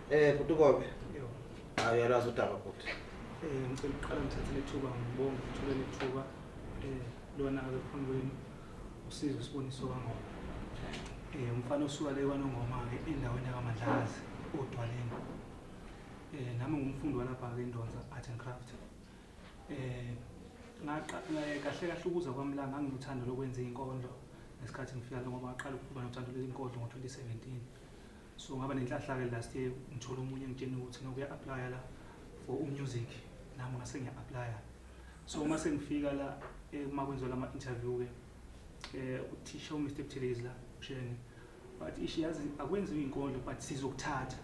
Butukobe. Yo. Uyalazi udaba futhi. Ngicela ukuqala ngithathe lethuba ngibonge ukuthola lethuba lona ke phambi kwenu usizo Siboniso kaNgoma. Umfana osuka le kwaNongoma ke endaweni yakaMandlazi oDwaleni. Nami ngumfundi walapha ke eNdonza Art and Craft. Kahle kahle ukuza kwami la nganginothando lokwenza inkondlo ngesikhathi ngifika la ngoba ngaqala ukuba nothando lezinkondlo ngo-2017. So ngaba nenhlahla ke last year ngithola umunye ngitshena ukuthi nokuya apply la for music nami ngase ngiya apply. So uma sengifika la uma kwenziwa lama interview ke uthisha uMr Buthelezi la ushene but ishi yazi akwenziwa inkondlo but sizokuthatha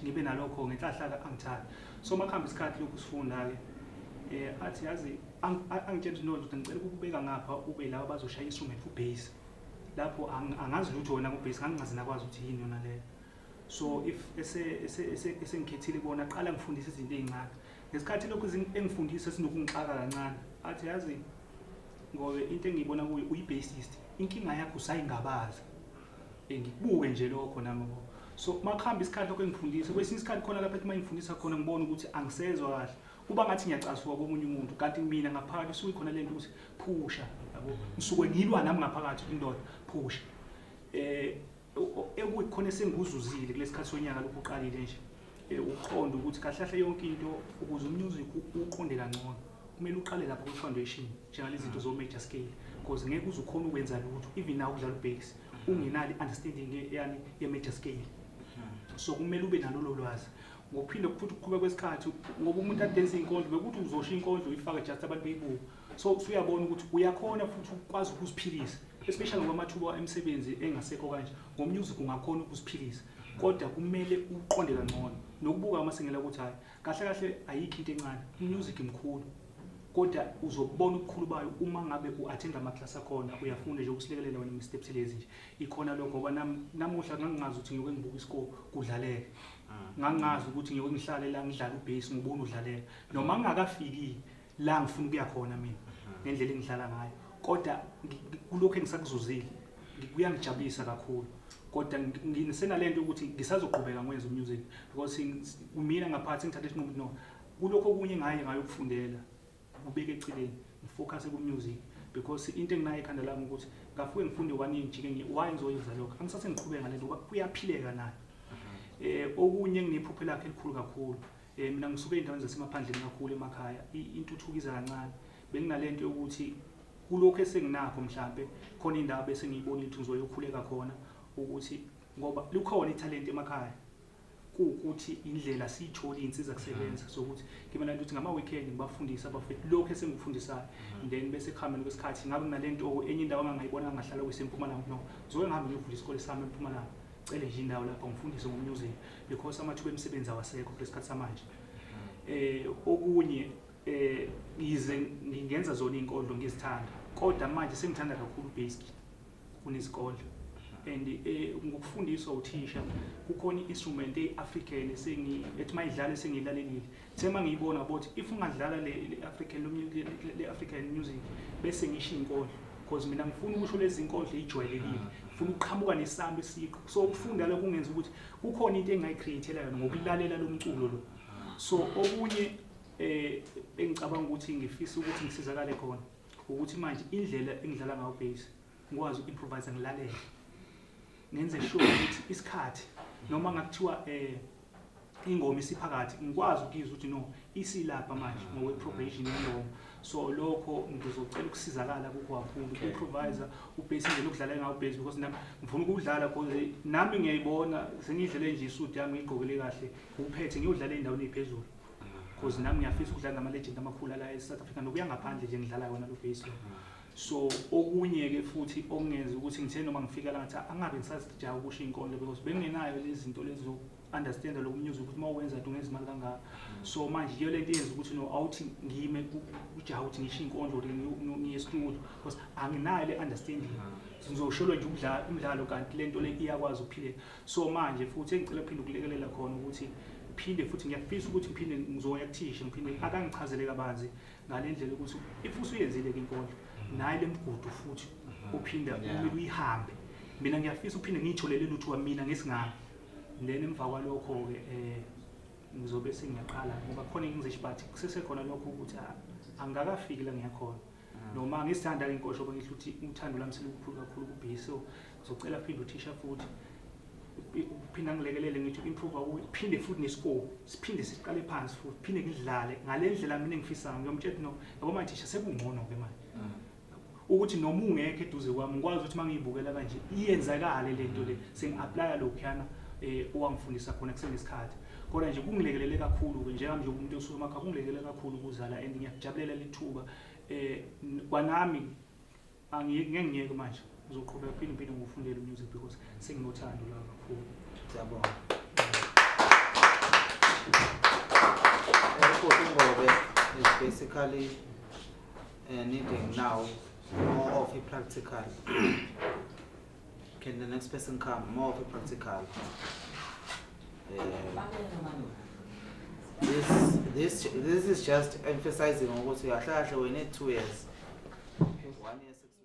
ngibe nalokho ngenhlahla angithatha. So makhamba isikhathi lokhu sifunda ke athi yazi angitshela ukuthi ngicela ukubeka ngapha ube laba bazoshaya instrument ku bass lapho angazi lutho wona ku bass ngangingazi nakwazi ukuthi yini yona le. So if esengikhethile bona qala ngifundisa izinto ezincane ngesikhathi lokhu engifundisa sinokungixaka kancane athi yazi ngobe into engiyibona kuyo uyi-bassist inkinga yakho usayingabaza ngikubuke nje lokho nami. So makhamba isikhathi lokho engifundisa kwesinye isikhathi khona lapha ethi mangifundisa khona ngibona ukuthi angisezwa kahle kuba ngathi ngiyacasuka komunye umuntu kanti mina ngaphakathi usuke khona lento ukuthi phusha yabo ngisuke ngilwa nami ngaphakathi indoda phusha ekuyikhona senguzuzile kulesikhathi sonyaka lokho uqalile nje uqonda ukuthi kahle yonke into ukuze umusic uqonde kangcono kumele uqale lapha ku-foundation njengalezi zinto zo-major scale because ngeke uze ukhona ukwenza lutho even nawe udlala ubass ungenali understanding yani ye-major scale. So kumele ube nalo lolwazi ngokuphinde futhi ukuqhubeka kwesikhathi ngoba umuntu adense inkondlo bekuthi uzosha inkondlo uyifake just abantu beyibuka. So usuyabona ukuthi uyakhona futhi ukwazi ukuziphilisa especially ngoba amathuba emsebenzi engasekho kanje ngomusic ungakhona ukuziphilisa kodwa kumele uqonde kangcono nokubuka amasengela ukuthi hayi kahle ayikho into encane umusic mkhulu kodwa uzobona ukukhulu bayo uma ngabe uattend ama-class akhona uyafunda nje ukusilekelela wena Mr Buthelezi nje ikhona lokho ngoba namuhla ngangingazi ukuthi ngiyoke ngibuka isikole kudlaleka ngangingazi ukuthi ngiyoke ngihlale la ngidlala ubass ngibona udlaleka noma ngingakafiki la ngifuna ukuya khona mina ngendlela engidlala ngayo kodwa kulokho engisakuzuzile kuyangijabulisa kakhulu kodwa ngisenalento ukuthi ngisazoqhubeka ngwenza umusic because mina ngaphathi ngithathe isinqumo no kulokho okunye ngayokufundela ubeke eceleni ngifocus ku-music because into enginayo ekhanda lami ukuthi ngafuke ngifunde kaningi jike why ngizoyenza lokho angisase ngiqhubeka ngalento ngoba kuyaphileka nayo. Okunye enginephupho lakhe elikhulu kakhulu mina ngisuke endaweni zasemaphandleni kakhulu emakhaya intuthuko iza kancane benginalento yokuthi kulokho esenginakho mhlambe khona indawo bese ngiyibona ukuthi ngizoyokhuleka khona ukuthi ngoba likhona italent emakhaya ukuthi indlela siyithola insiza kusebenza sokuthi ngibe nalento ukuthi ngama-weekend ngibafundisa abafethu lokho esengikufundisayo then bese kuhambeni kwesikhathi ngabe kunalento enye indawo angangayibona angahlala kwisempumalanga no zoke ngihambe ngiyovula isikole sami eMpumalanga cele nje indawo lapho ngifundise ngomusic because amathuba emisebenzi awasekho kulesikhathi samanje. Okunye yize ngingenza zona inkondlo ngizithanda kodwa manje sengithanda kakhulu bass kunezikondlo and ngokufundiswa uthisha kukhona i-instrument e-African ethi mayidlala sengiyilalelile thema ngiyibona ukuthi if ungadlala le-African music bese ngisho inkondlo because mina ngifuna ukusho lezi inkondlo ejwayelekile ngifuna ukuqhamuka nesamba esiqo so ukufunda lokho kungenza ukuthi kukhona into engayicreatela yona ngokulalela lo mculo lo. So okunye engicabanga ukuthi ngifisa ukuthi ngisizakale khona ukuthi manje indlela engidlala ngayo bass ngikwazi uku-improvise ngilalele ngenze sure ukuthi isikhathi noma ngakuthiwa ingoma isiphakathi ngikwazi ukuzwa ukuthi no isilapha manje ngowe-probation yengoma. So lokho ngizocela ukusizakala kukho kakhulu uku-improvise ubass indlela okudlala ngayo bass because nami ngifuna ukudlala because nami ngiyayibona sengidlele nje isuit yami ngiyigqokele kahle uphethe ngiyodlala endaweni eziphezulu because nami ngiyafisa ukudlala nama-legend amakhulu la e-South Africa nokuya ngaphandle nje ngidlala yona lo bass lo. So okunye ke futhi okungenza ukuthi ngithe noma ngifika la ngathi angabe ngisazijaha ukusho inkondlo because bengenayo lezi zinto lezi zo-understanda lo music ukuthi uma uwenza into ngenza imali kangaka. So manje iyo lento yenza ukuthi no awuthi ngime ujaha ukuthi ngisho inkondlo ngiye studio because anginayo le understanding ngizosholwa nje umdlalo kanti lento le iyakwazi ukuphileka. So manje futhi engicela phinde ukulekelela khona ukuthi phinde futhi ngiyafisa ukuthi ngiphinde ngizoya kuthisha ngiphinde akangichazele kabanzi ngalendlela ukuthi if usuyenzile ke inkondlo naye lemgudu futhi uphinda kumele uyihambe mina ngiyafisa uphinde ngiyitholele lutho mina ngesingami then emva kwalokho ke ngizobe sengiyaqala ngoba khona ngizishibathi kusesekhona lokho ukuthi angakafiki la ngiyakhona noma ngisithanda inkosho bengisho ukuthi uthando lami selukhulu kakhulu kubhisi so ngizocela phinde uthisha futhi uphinda ngilekelele ngithi improve uphinde futhi nescore siphinde siqale phansi futhi phinde ngidlale ngalendlela mina engifisayo ngiyomtshela no yabo mathisha sekungcono ke manje ukuthi noma ungekho eduze kwami ngikwazi ukuthi mangiyibukela kanje iyenzakala lento le sengi-applya lokhuyana owangifundisa khona kusenesikhathi kodwa nje kungilekelele kakhulu ke njengami nje umuntu osuka emakhaya kungilekelele kakhulu ukuzala and ngiyakujabulela lethuba kwanami ngeke manje ngizoqhubeka phinde ngifundele music because senginothando la kakhulu. Siyabonga. Ngobe is basically needing now more of a practical. Can the next person come? More of a practical. This is just emphasizing on what we are. We need 2 years. 1 year 6 months.